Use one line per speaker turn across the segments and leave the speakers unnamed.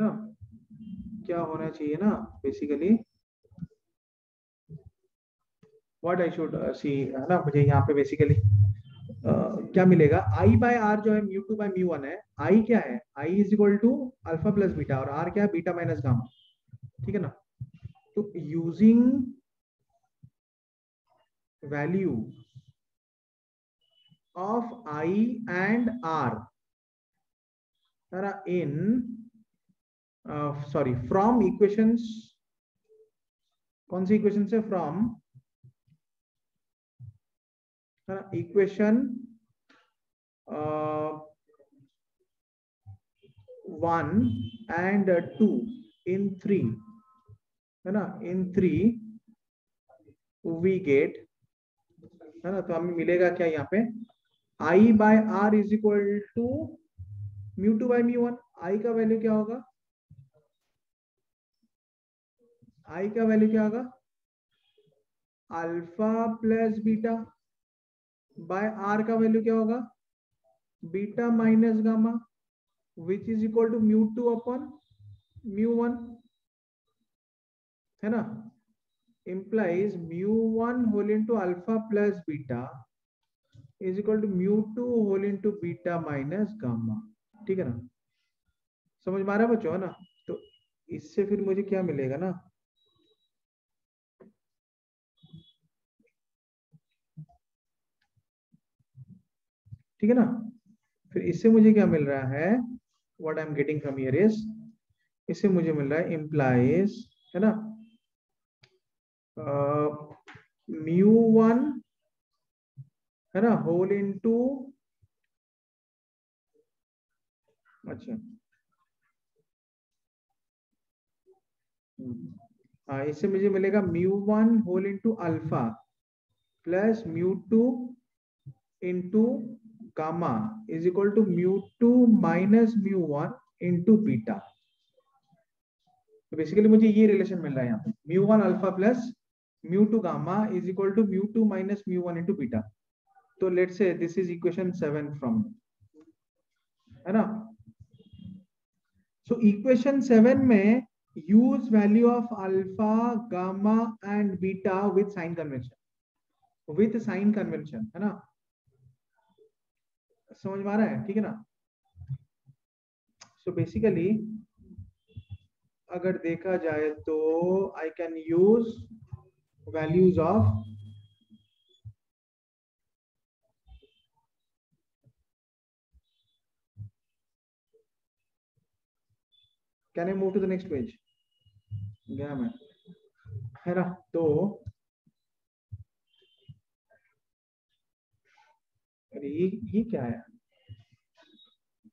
है ना, क्या होना चाहिए ना basically what I should see, है ना, मुझे यहाँ पे बेसिकली क्या मिलेगा, आई बाय आर जो है mu two by mu one है, आई क्या है, i is equal to alpha plus beta और आर क्या है, बीटा माइनस गामा, ठीक है ना। तो using value of i and r in sorry from equations, कौन सी इक्वेशन से, फ्रॉम इक्वेशन 1 and 2 in 3, है ना, इन 3 वी गेट, है ना, तो हमें मिलेगा क्या यहाँ पे, i by r is equal to mu two by mu one. I का वैल्यू क्या होगा, आई का वैल्यू क्या होगा, alpha plus beta, by r का वैल्यू क्या होगा, beta minus gamma, which is equal to mu two upon mu one, है ना, implies mu1 whole into alpha plus beta is equal to mu2 whole into beta minus gamma, ठीक है ना, समझ में आ रहा है बच्चों, है ना। तो इससे फिर मुझे क्या मिलेगा ना, ठीक है ना, फिर इससे मुझे क्या मिल रहा है, what I am getting from here is, इससे मुझे मिल रहा है implies, है ना, mu1, है ना, होल इनटू, अच्छा हाँ, इससे मुझे मिलेगा mu1 whole into alpha plus mu2 into gamma is equal to mu2 minus mu1 into beta. तो बेसिकली मुझे ये रिलेशन मिल रहा है यहाँ पे, mu1 alpha plus mu2 gamma is equal to mu2 minus mu1 into beta. तो let's say this is equation 7 from, है ना। सो इक्वेशन 7 में use value of alpha gamma and beta with sign convention, with sign convention, है ना, समझ में आ रहा है, ठीक है ना। सो बेसिकली अगर देखा जाए तो I can use values of, can I move to the next page, गया मैं, है ना। तो अरे ये क्या है,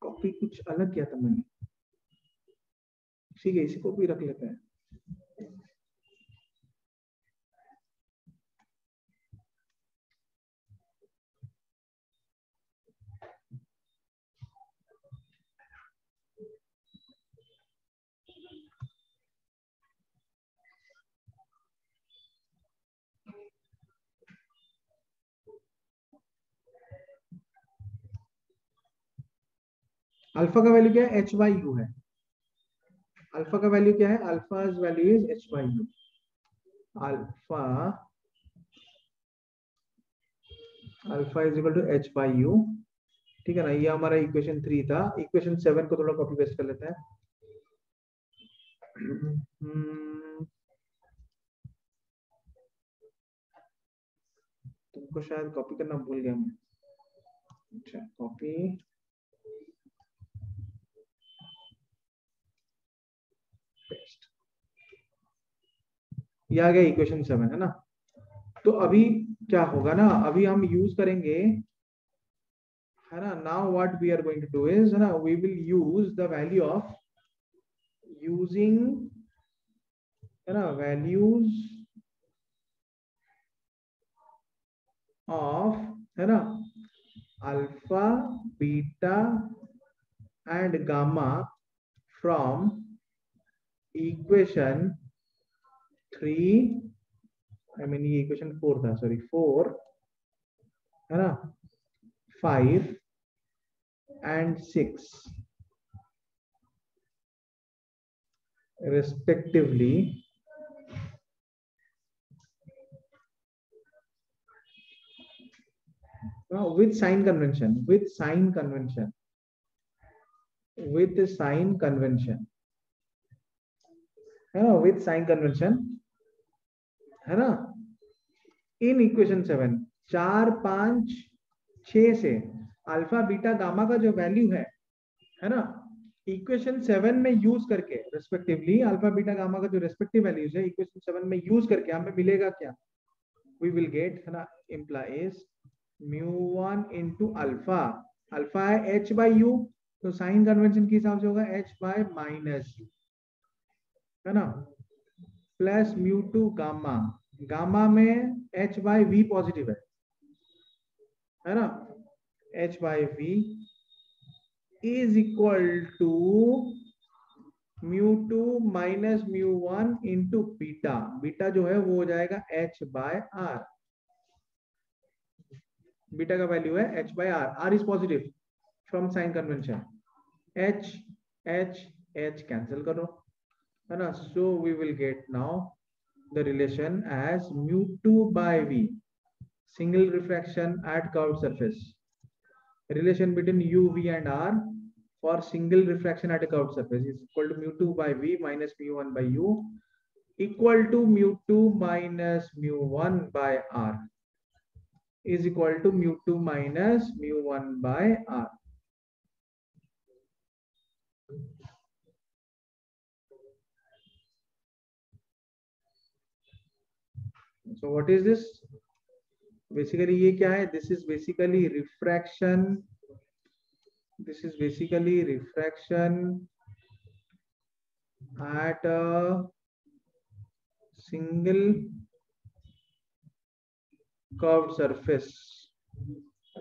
कॉपी कुछ अलग किया था मैंने, ठीक है इसी को भी रख लेते हैं। अल्फा का वैल्यू क्या है, एच बाई यू है, अल्फा का वैल्यू क्या है, alpha value is H by U, alpha alpha is equal to H by U, ठीक है ना। ये हमारा इक्वेशन 3 था, इक्वेशन 7 को थोड़ा कॉपी पेस्ट कर लेते हैं। तुमको शायद कॉपी करना भूल गया मैं, अच्छा कॉपी पेस्ट, ये आ गया इक्वेशन 7, है ना। तो अभी क्या होगा ना, अभी हम यूज करेंगे, है ना, now what we are going to do is, है ना, we will use the value of using, है ना, वैल्यूज ऑफ, है ना, alpha beta and gamma from equation 3, I mean ये इक्वेशन 4 था, सॉरी 4, है ना, 5 and 6, respectively with sign convention, with sign convention, with sign convention, है ना, with sign convention, है ना, इन इक्वेशन 7 4 5 6 से अल्फा बीटा गामा का जो वैल्यू है ना, इक्वेशन 7 में यूज करके रेस्पेक्टिवली अल्फा बीटा गामा का जो रेस्पेक्टिव वैल्यूज है इक्वेशन 7 में यूज करके हमें मिलेगा क्या, वी विल गेट, है ना, इम्प्लाइज μ1 इंटू अल्फा, अल्फा है h बाई यू, तो साइन कन्वेंशन के हिसाब से होगा h बाय माइनस यू, है ना, प्लस μ2 गामा, गामा में h बाय v पॉजिटिव है ना, h by v is equal to μ2 minus μ1 into beta, beta जो है वो हो जाएगा h बाय r, बीटा का वैल्यू है h by r, r is positive from sign convention, h h h cancel करो, है ना, so we will get now the relation as μ2 by v, single refraction at curved surface, relation between u, v and r for single refraction at a curved surface is equal to μ2 by v minus μ1 by u equal to μ2 minus μ1 by r is equal to μ2 minus μ1 by r. So what is this? Basically ये क्या है? This is basically refraction. This is basically refraction at a single curved surface.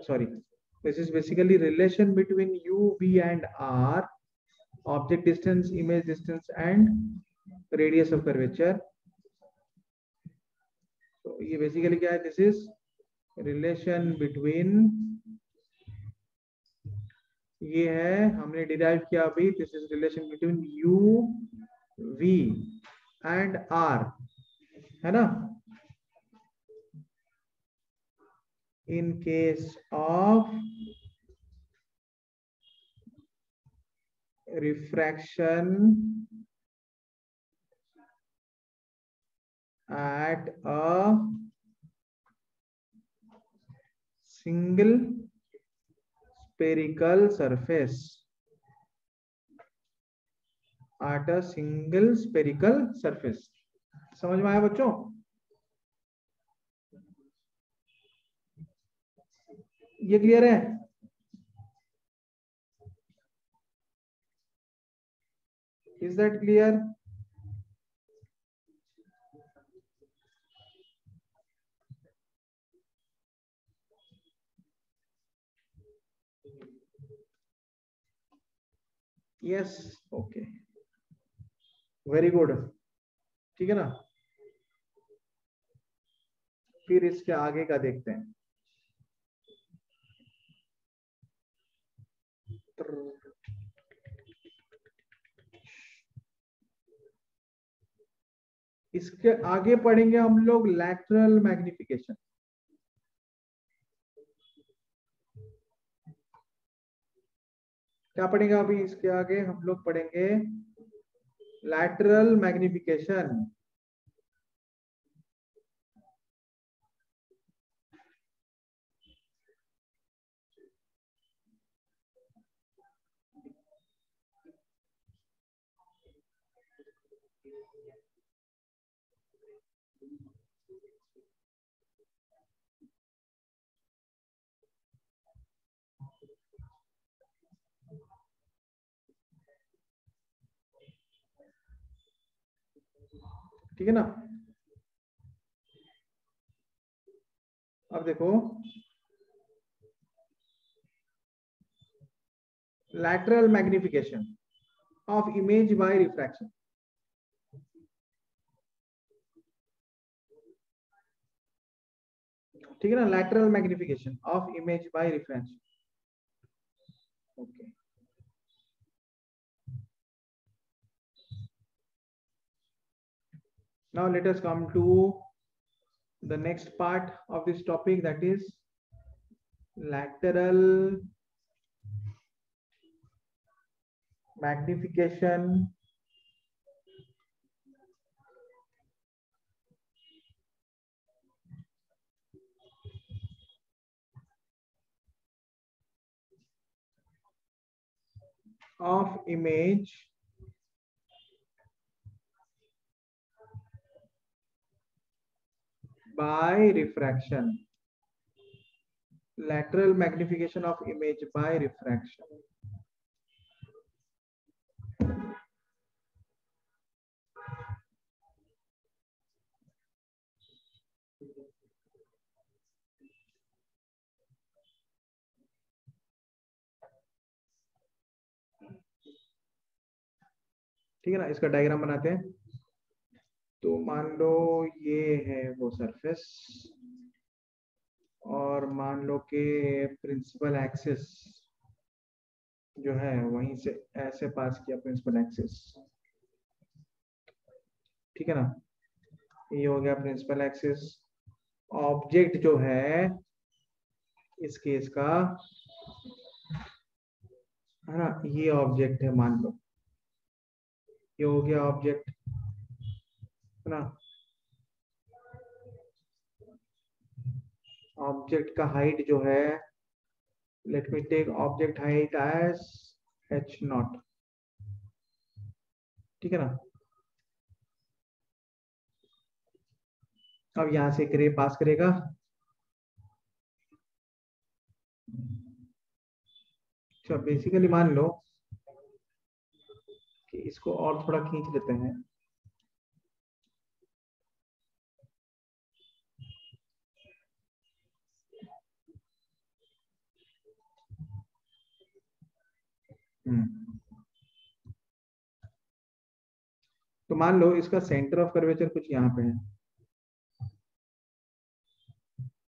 Sorry, this is basically relation between u, v and r, object distance, image distance and radius of curvature. So ये basically क्या है? This is relation between, ये है हमने derive किया अभी, this is relation between u, v and r, है ना, in case of refraction at a single spherical surface, at a single spherical surface. समझ में आया बच्चों? ये क्लियर है? Is that clear? Yes, okay, very good, ठीक है ना, फिर इसके आगे का देखते हैं. इसके आगे पढ़ेंगे हम लोग लैटरल मैग्निफिकेशन. क्या पढ़ेंगे अभी? इसके आगे हम लोग पढ़ेंगे लैटरल मैग्निफिकेशन. ठीक है ना, अब देखो lateral magnification of image by refraction. ठीक है ना, lateral magnification of image by refraction. Okay. Now let us come to the next part of this topic, that is lateral magnification of image by refraction. Lateral magnification of image by refraction. ठीक है ना, इसका diagram बनाते हैं। तो मान लो ये है वो सरफेस, और मान लो कि प्रिंसिपल एक्सिस जो है वहीं से ऐसे पास किया प्रिंसिपल एक्सिस। ठीक है ना, ये हो गया प्रिंसिपल एक्सिस। ऑब्जेक्ट जो है इस केस का है ना, ये ऑब्जेक्ट है, मान लो ये हो गया ऑब्जेक्ट है ना। ऑब्जेक्ट का हाइट जो है, let me take object height as h0। ठीक है ना। अब यहां से एक रे पास करेगा, अच्छा बेसिकली मान लो कि इसको और थोड़ा खींच लेते हैं। तो मान लो इसका सेंटर ऑफ कर्वेचर कुछ यहाँ पे है,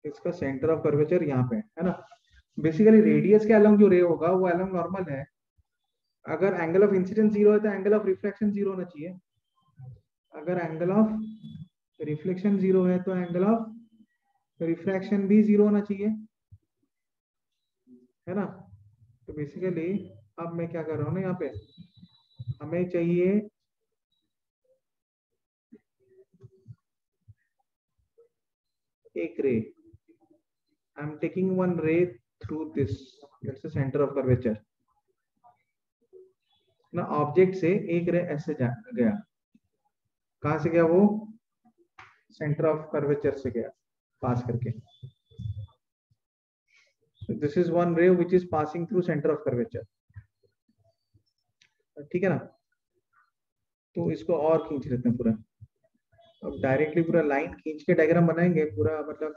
इसका सेंटर ऑफ कर्वेचर यहाँ पे है ना। बेसिकली रेडियस के अलोंग जो रे होगा वो अलोंग नॉर्मल है। अगर एंगल ऑफ इंसिडेंस जीरो है तो एंगल ऑफ रिफ्लेक्शन जीरो होना चाहिए। अगर एंगल ऑफ रिफ्लेक्शन जीरो है तो एंगल ऑफ रिफ्रैक्शन भी जीरो होना चाहिए, है ना। तो बेसिकली अब मैं क्या कर रहा हूँ ना, यहाँ पे हमें चाहिए एक रे। आई एम टेकिंग वन रे through this, it's the centre of curvature ना। ऑब्जेक्ट से एक रे ऐसे गया, कहां से गया वो, सेंटर ऑफ कर्वेचर से गया पास करके। दिस इज वन रे which is passing through centre of curvature. ठीक है ना। तो इसको और खींच लेते हैं पूरा। अब डायरेक्टली पूरा लाइन खींच के डायग्राम बनाएंगे, पूरा मतलब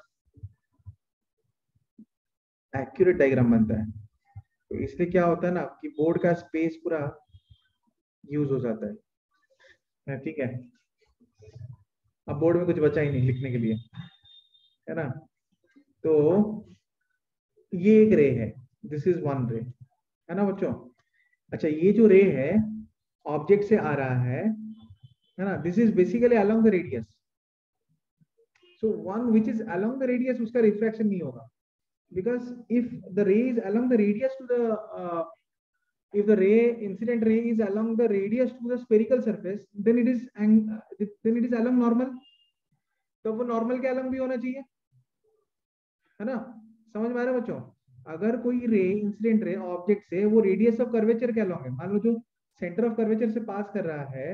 एक्यूरेट डायग्राम बनता है। तो इसलिए क्या होता है ना कि बोर्ड का स्पेस पूरा यूज हो जाता है। ठीक है, अब बोर्ड में कुछ बचा ही नहीं लिखने के लिए, है ना। तो ये एक रे है, दिस इज वन रे, है ना बच्चों। अच्छा ये जो रे है ऑब्जेक्ट से आ रहा है ना, this is basically along the radius. So one which is along the radius उसका रिफ्रैक्शन नहीं होगा, because if the ray is along the radius to the if the incident ray is along the radius to the spherical surface, then it is along normal। तो वो normal के along भी होना चाहिए, है ना। समझ में आ रहा है बच्चों। अगर कोई रे इंसिडेंट रे ऑब्जेक्ट से वो रेडियस ऑफ कर्वेचर के along है, मान लो जो सेंटर ऑफ कर्वेचर से पास कर रहा है,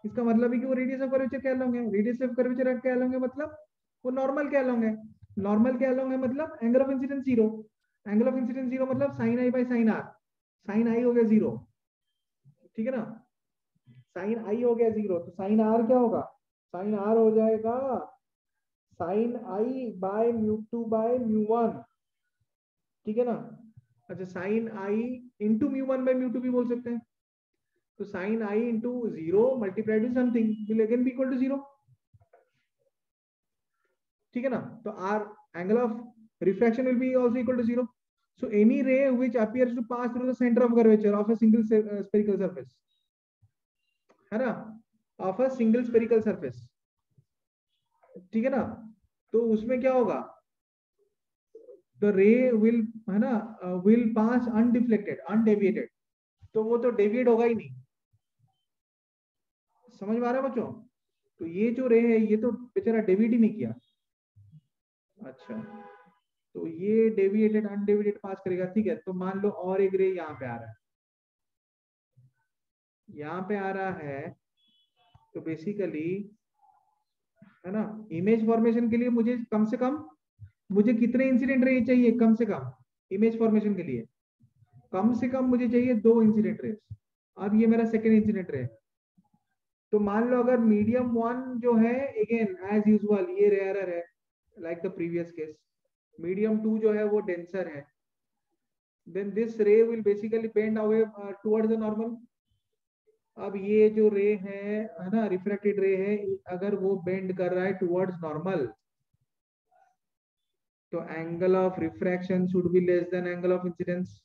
इसका मतलब है कि वो रेडियस ऑफ कर्वेचर के along है। रेडियस ऑफ कर्वेचर के along है मतलब वो नॉर्मल के along है। नॉर्मल के along है मतलब angle of incidence zero. Angle of incidence zero मतलब sine I by sine r. Sine i हो गया जीरो, ठीक है ना। साइन आई हो गया जीरो, तो साइन आर क्या होगा, साइन आर हो जाएगा sine I by mu two by mu one. ठीक है ना। अच्छा sine I into mu one by mu two भी बोल सकते हैं। तो sine I into zero multiplied with something will again be equal to zero. ठीक है ना। तो R angle of refraction will be also equal to zero. So any ray which appears to pass through the center of curvature of a single spherical surface, है ना, of a single spherical surface, ठीक है ना। तो उसमें क्या होगा, the रे विल, है ना, विल पास अनडिफ्लेक्टेड अनडेविएटेड, तो वो तो डेविएट होगा ही नहीं। समझ में आ रहा है बच्चों? तो ये जो रे है ये तो बेचारा डेविएट ही नहीं किया। अच्छा, तो ये डेविएटेड अनडेविएटेड पास करेगा, ठीक है। तो मान लो और एक रे यहाँ पे आ रहा है, यहाँ पे आ रहा है, तो बेसिकली, है ना, इमेज फॉर्मेशन के लिए मुझे कम से कम, मुझे कितने इंसिडेंट रे चाहिए कम से कम इमेज फॉर्मेशन के लिए? कम से कम मुझे चाहिए 2 इंसिडेंट रे। अब ये मेरा सेकेंड इंसिडेंट रे। तो मान लो अगर मीडियम वन जो है, अगेन एज यूजुअल ये रेयरर है, like the previous case. Medium two जो है वो डेंसर है, then this ray will basically bend away towards the normal. अब ये जो रे है ना, रिफ्रैक्टेड रे है, अगर वो बेंड कर रहा है टुवर्ड्स नॉर्मल, तो angle of refraction should be less than angle of incidence.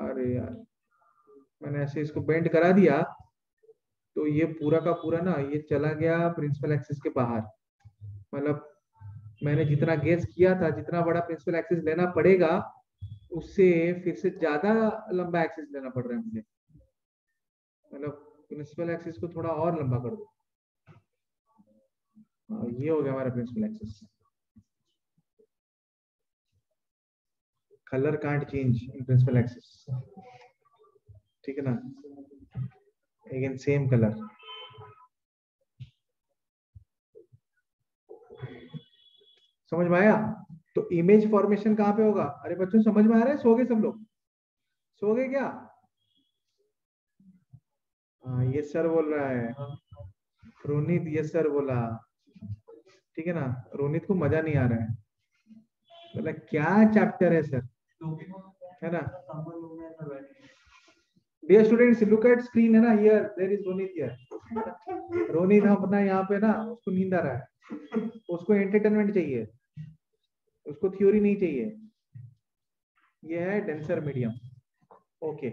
अरे यार, मैंने ऐसे इसको बेंड करा दिया, तो ये पूरा का पूरा ना ये चला गया प्रिंसिपल एक्सिस के बाहर। मतलब मैंने जितना गेस किया था, जितना बड़ा प्रिंसिपल एक्सिस लेना पड़ेगा, उससे फिर से ज्यादा लंबा एक्सिस लेना पड़ रहा है मुझे। मतलब प्रिंसिपल एक्सिस को थोड़ा और लंबा कर दो। ये हो गया हमारा principal axis. Colour can't change in principal axis, ठीक है ना, अगेन सेम कलर। समझ में आया? तो इमेज फॉर्मेशन कहाँ पे होगा? अरे बच्चों समझ में आ रहा है? सो गए सब लोग? सो गए क्या? हाँ, ये सर बोल रहा है। रोनित ये सर बोला, ठीक है ना। रोनित को मजा नहीं आ रहा है, बोला क्या चैप्टर है सर, है ना। Dear students, look at screen, है ना, here there is Ronit here. Ronit हम अपना यहाँ पे ना, उसको नींद आ रहा है, उसको एंटरटेनमेंट चाहिए, उसको थ्योरी नहीं चाहिए। ये है डेंसर मीडियम, ओके,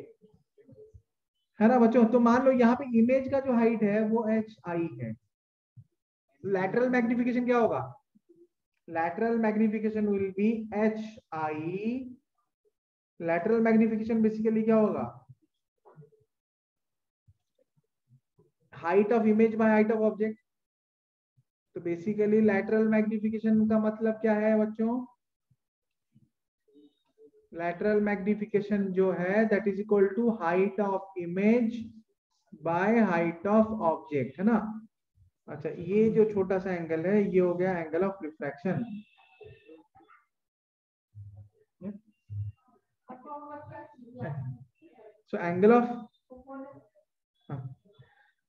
है ना बच्चों। तो मान लो यहाँ पे इमेज का जो हाइट है वो एच आई है। लैटरल मैग्निफिकेशन क्या होगा? Lateral magnification will be H I. Lateral magnification basically क्या होगा? Height of image by height of object. तो बेसिकली लैटरल मैग्निफिकेशन का मतलब क्या है बच्चों? लैटरल मैग्निफिकेशन जो है that is equal to height of image by height of object, है ना। अच्छा, ये जो छोटा सा एंगल है ये हो गया angle of refraction. So angle of,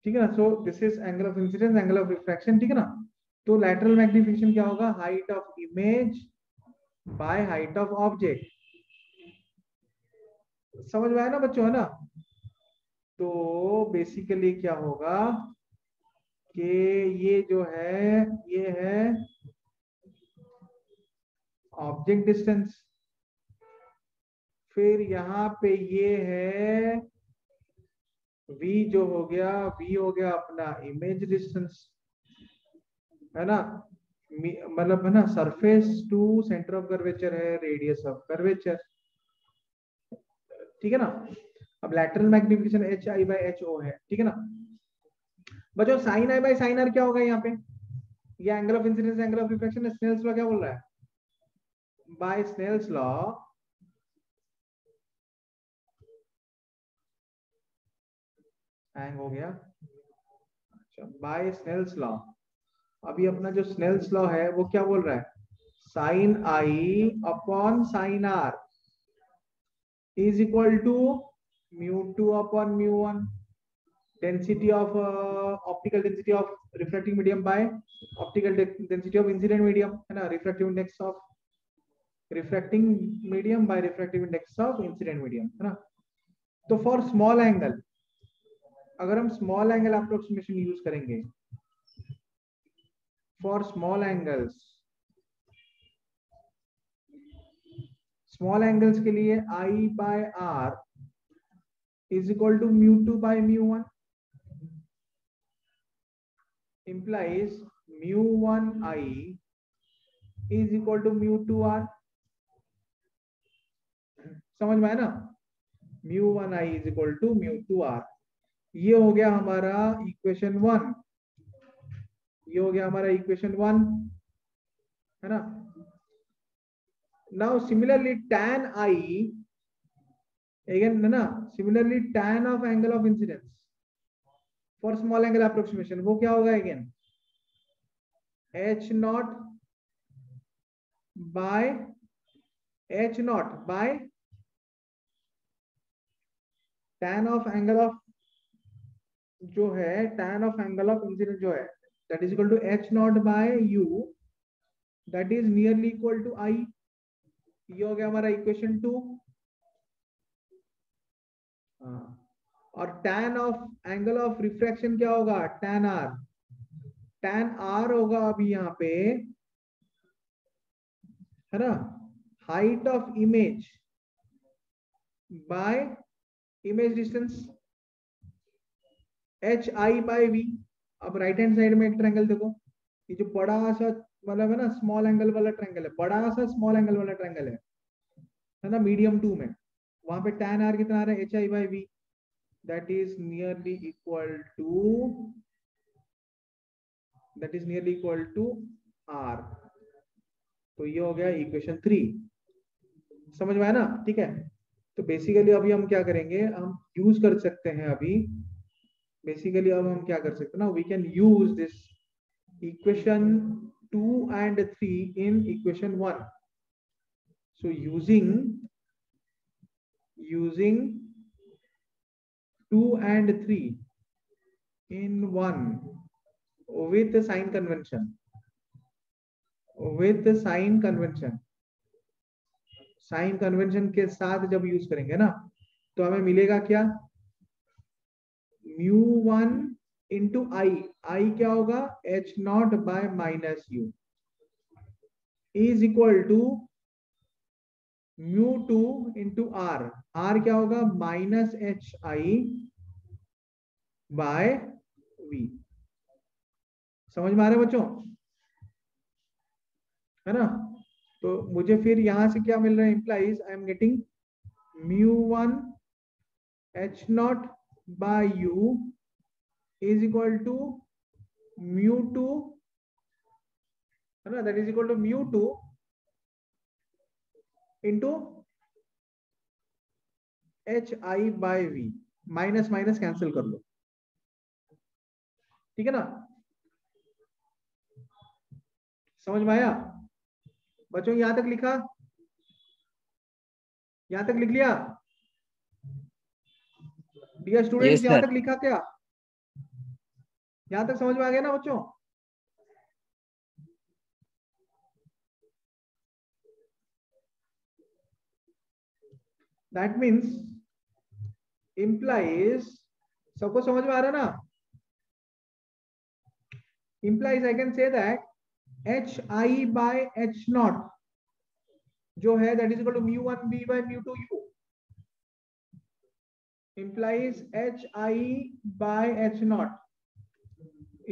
ठीक है ना, so this is angle of incidence, angle of refraction, ठीक है ना। तो लैटरल मैग्निफिकेशन क्या होगा? Height of image by height of object. समझ में आया ना बच्चों, है ना। तो बेसिकली क्या होगा कि ये जो है ये है ऑब्जेक्ट डिस्टेंस, फिर यहाँ पे ये है v जो हो गया, v हो गया अपना इमेज डिस्टेंस, है ना। मतलब, है ना, surface to centre of curvature है रेडियस ऑफ कर्वेचर, ठीक है ना। अब lateral magnification H I by H O है, ठीक है ना। बच्चों sine I by sine R क्या होगा यहाँ पे? ये angle of incidence, angle of reflection, Snell's law क्या बोल रहा है? बाय स्नेल्स लॉ, हैंग हो गया। अच्छा, बाय स्नेल्स लॉ, अभी अपना जो स्नेल्स लॉ है वो क्या बोल रहा है? Sine i upon sine r is equal to mu two upon mu one, density of optical density of refracting medium by optical density of incident medium, है ना, refractive index of refracting medium by refractive index of incident medium, है ना। तो for small angle, अगर हम small angle approximation use करेंगे, for small angles, small angles के लिए i by r is equal to mu2 by mu1 implies mu1i is equal to mu2r. समझ में आया ना? mu1i is equal to mu2r. ये हो गया हमारा इक्वेशन 1, ये हो गया हमारा इक्वेशन 1, है ना? Now similarly tan I again है ना, similarly tan of angle of incidence for small angle approximation वो क्या होगा again? h0 by tan of angle of जो है tan of angle of incidence जो है that is equal to h0 by u that is nearly equal to I. ये हो गया हमारा इक्वेशन 2. और tan of angle of refraction क्या होगा? tan r. tan r होगा अभी यहाँ पे, है ना, height of image by image distance hi by v. अब राइट हैंड साइड में एक ट्रायंगल देखो, ये जो बड़ा सा मतलब है ना स्मॉल एंगल वाला ट्रायंगल है, बड़ा सा स्मॉल एंगल वाला ट्रायंगल है ना, मीडियम 2 में, वहां पे tan r कितना आ रहा है? hi by v, that is nearly equal to r. तो ये हो गया इक्वेशन 3. समझ में आया ना? ठीक है. तो बेसिकली अभी हम क्या करेंगे, हम यूज कर सकते हैं अभी बेसिकली अब हम क्या कर सकते हैं ना, we can use this equation 2 and 3 in equation 1. So using 2 and 3 in 1 with the sign convention, sign convention के साथ जब यूज करेंगे ना तो हमें मिलेगा क्या? mu1 इंटू आई क्या होगा? h0 by minus u is equal to mu2 into r क्या होगा? Minus hi by v. समझ में आ रहा है बच्चों? है ना? तो मुझे फिर यहां से क्या मिल रहा है? Implies I am getting mu1 h0 by u is equal to mu2, है ना, that is equal to mu2 into hi by v. Minus minus cancel कर लो, ठीक है ना? समझ में आया बच्चों? यहां तक लिखा? यहां तक लिख लिया? डियर स्टूडेंट्स, यहां तक लिखा क्या? यहां तक समझ में आ गया ना बच्चों? दैट मीन्स implies, सबको समझ में आ रहा है ना? implies I can say that hi by h0 जो है that is equal to mu1 v by mu2 u implies hi by h0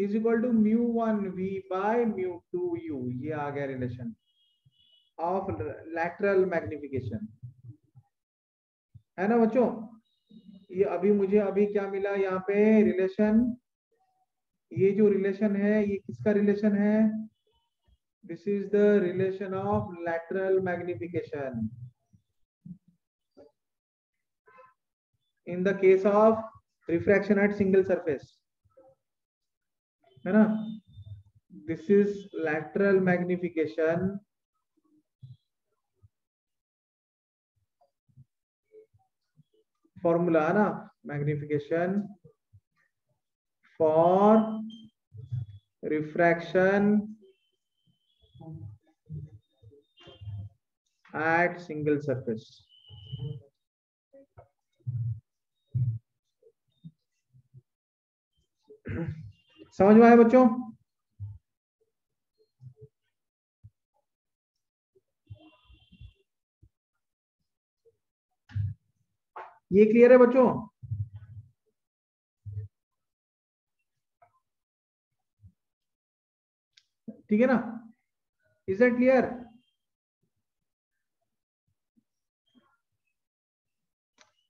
is equal to mu1 v by mu2 u. ये आ गया रिलेशन ऑफ लैटरल मैग्निफिकेशन, है ना बच्चों? ये अभी मुझे अभी क्या मिला यहाँ पे? रिलेशन. ये जो रिलेशन है ये किसका रिलेशन है? This is the relation of lateral magnification in the case of refraction at single surface, है ना? This is lateral magnification formula, है ना, magnification for refraction at single surface. समझ में आया बच्चों? ये क्लियर है बच्चों? ठीक है ना? Is that clear?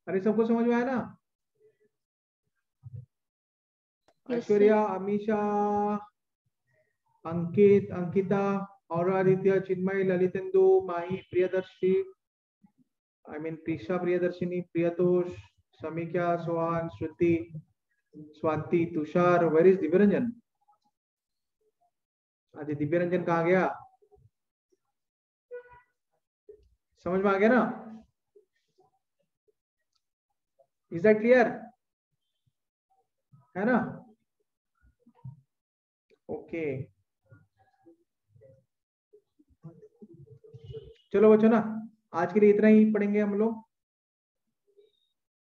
अरे सबको समझ में आया ना? ऐश्वर्या, अमीषा, अंकित, अंकिता और आदित्य, चिन्मय, ललितेंदु, माही, प्रियदर्शी, आई मीन प्रीशा, प्रियदर्शिनी, प्रियतोष, समीक्षा, सोहान, श्रुति, स्वाति, तुषार, वेर इज दिव्यरंजन? अच्छा दिव्यरंजन कहाँ गया? समझ में आ गया ना? Is that clear? है ना? ओके चलो बच्चों ना, आज के लिए इतना ही पढ़ेंगे हम लोग।